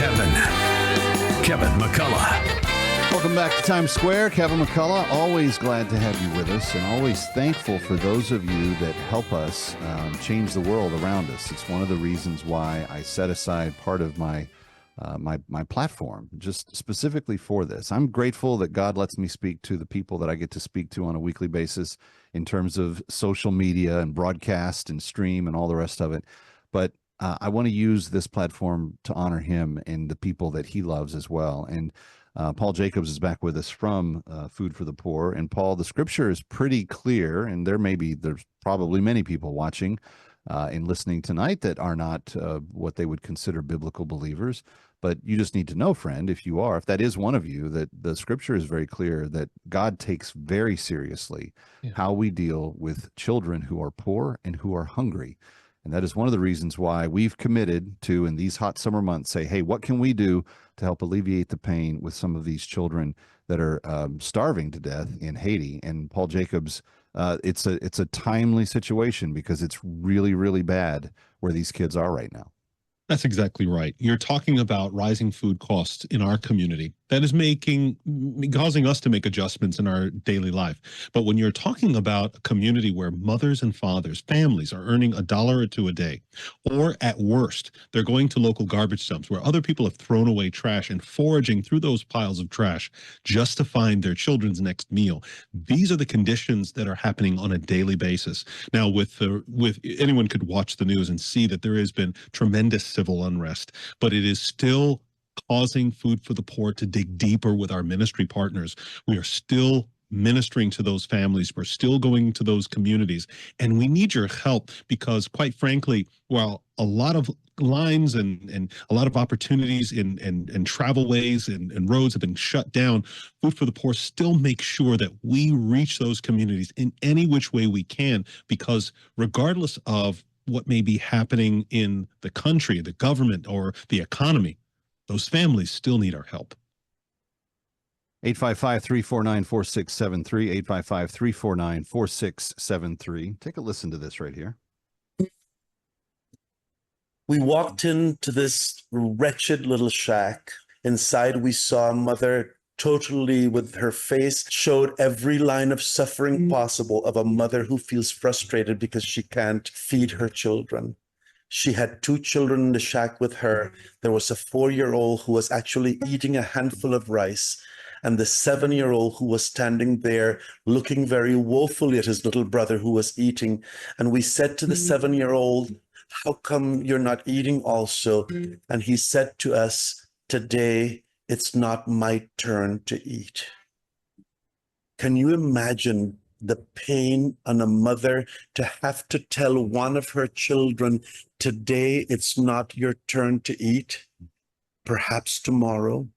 Kevin McCullough. Welcome back to Times Square. Kevin McCullough, always glad to have you with us and always thankful for those of you that help us change the world around us. It's one of the reasons why I set aside part of my platform just specifically for this. I'm grateful that God lets me speak to the people that I get to speak to on a weekly basis in terms of social media and broadcast and stream and all the rest of it. But I want to use this platform to honor him and the people that he loves as well. And Paul Jacobs is back with us from Food for the Poor. And Paul, the scripture is pretty clear, and there's probably many people watching and listening tonight that are not what they would consider biblical believers. But you just need to know, friend, if that is one of you, that the scripture is very clear that God takes very seriously how we deal with children who are poor and who are hungry. And that is one of the reasons why we've committed to, in these hot summer months, say, hey, what can we do to help alleviate the pain with some of these children that are starving to death in Haiti? And Paul Jacobs, it's a timely situation because it's really, really bad where these kids are right now. That's exactly right. You're talking about rising food costs in our community. That is causing us to make adjustments in our daily life. But when you're talking about a community where mothers and fathers, families are earning $1 or $2 a day, or at worst, they're going to local garbage dumps where other people have thrown away trash and foraging through those piles of trash just to find their children's next meal. These are the conditions that are happening on a daily basis. Now, with anyone could watch the news and see that there has been tremendous civil unrest, but it is still causing Food for the Poor to dig deeper with our ministry partners. We are still ministering to those families. We're still going to those communities. And we need your help because, quite frankly, while a lot of lines and a lot of opportunities and travelways and roads have been shut down, Food for the Poor still makes sure that we reach those communities in any which way we can, because regardless of what may be happening in the country, the government, or the economy, those families still need our help. 855-349-4673, 855-349-4673. Take a listen to this right here. We walked into this wretched little shack. Inside, we saw a mother totally with her face showed every line of suffering possible of a mother who feels frustrated because she can't feed her children. She had 2 children in the shack with her. There was a 4-year-old who was actually eating a handful of rice, and the 7-year-old who was standing there looking very woefully at his little brother who was eating. And we said to the 7-year-old, "How come you're not eating also?" And he said to us, "Today, it's not my turn to eat." Can you imagine the pain on a mother to have to tell one of her children, "Today, it's not your turn to eat, perhaps tomorrow"?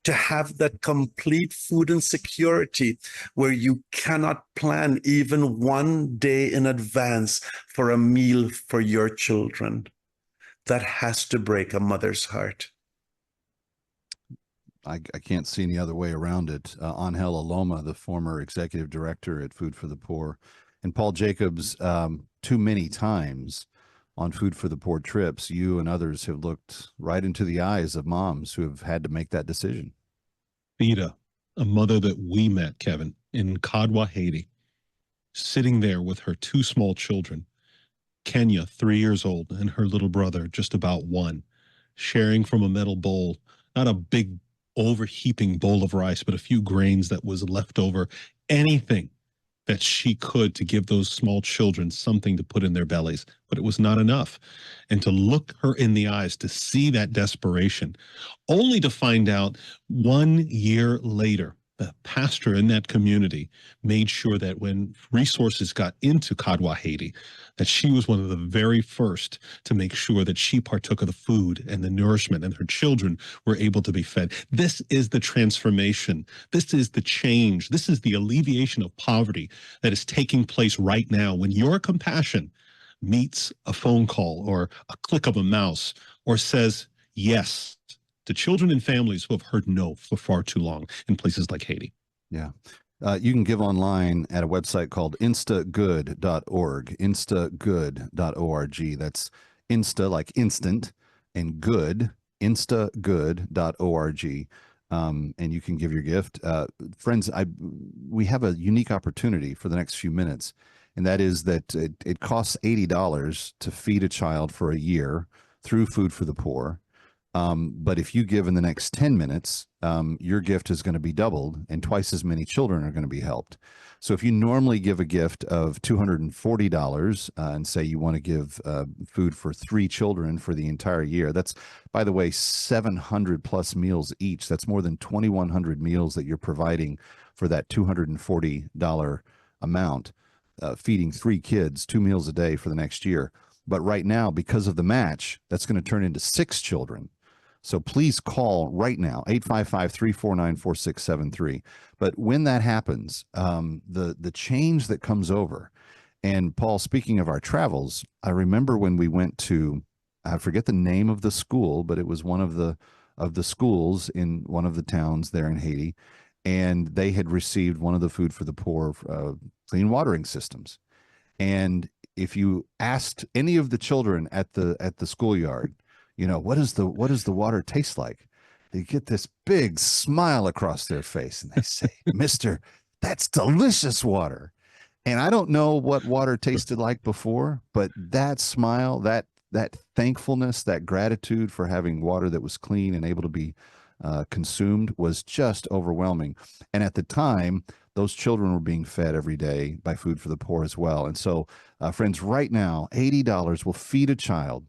To have that complete food insecurity where you cannot plan even one day in advance for a meal for your children. That has to break a mother's heart. I can't see any other way around it. Angel Aloma, the former executive director at Food for the Poor, and Paul Jacobs, too many times on Food for the Poor trips, you and others have looked right into the eyes of moms who have had to make that decision. Theda, a mother that we met, Kevin, in Kadwa, Haiti, sitting there with her 2 small children, Kenya, 3 years old, and her little brother, just about 1, sharing from a metal bowl, not a big overheaping bowl of rice, but a few grains that was left over, anything that she could to give those small children something to put in their bellies. But it was not enough. And to look her in the eyes, to see that desperation, only to find out 1 year later, the pastor in that community made sure that when resources got into Kadwa, Haiti, that she was one of the very first to make sure that she partook of the food and the nourishment and her children were able to be fed. This is the transformation. This is the change. This is the alleviation of poverty that is taking place right now when your compassion meets a phone call or a click of a mouse or says yes to children and families who have heard no for far too long in places like Haiti. Yeah. You can give online at a website called instagood.org, instagood.org. That's Insta like instant and good, instagood.org. And you can give your gift. Friends, we have a unique opportunity for the next few minutes, and that is that it costs $80 to feed a child for a year through Food for the Poor. But if you give in the next 10 minutes, your gift is going to be doubled and twice as many children are going to be helped. So if you normally give a gift of $240 and say you want to give food for 3 children for the entire year, that's, by the way, 700 plus meals each. That's more than 2,100 meals that you're providing for that $240 amount, feeding 3 kids 2 meals a day for the next year. But right now, because of the match, that's going to turn into 6 children. So please call right now, 855-349-4673. But when that happens, the change that comes over, and Paul, speaking of our travels, I remember when we went to, I forget the name of the school, but it was one of the schools in one of the towns there in Haiti, and they had received one of the Food for the Poor clean watering systems. And if you asked any of the children at the schoolyard, you know, what does the water taste like? They get this big smile across their face and they say, "Mister, that's delicious water." And I don't know what water tasted like before, but that smile, that thankfulness, that gratitude for having water that was clean and able to be consumed was just overwhelming. And at the time, those children were being fed every day by Food for the Poor as well. And so, friends, right now, $80 will feed a child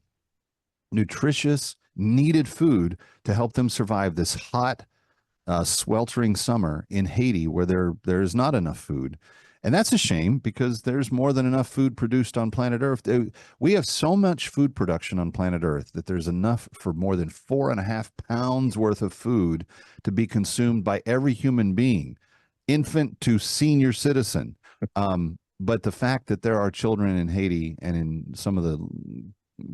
nutritious, needed food to help them survive this hot, sweltering summer in Haiti where there is not enough food. And that's a shame because there's more than enough food produced on planet Earth. We have so much food production on planet Earth that there's enough for more than 4.5 pounds worth of food to be consumed by every human being, infant to senior citizen. But the fact that there are children in Haiti and in some of the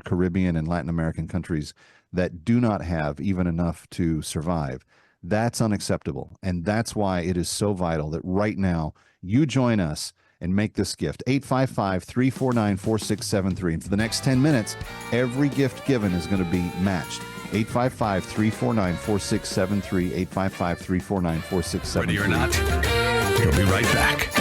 Caribbean and Latin American countries that do not have even enough to survive, that's unacceptable. And that's why it is so vital that right now you join us and make this gift. 855-349-4673. And for the next 10 minutes, every gift given is going to be matched. 855-349-4673. 855-349-4673. Ready or not, we'll be right back.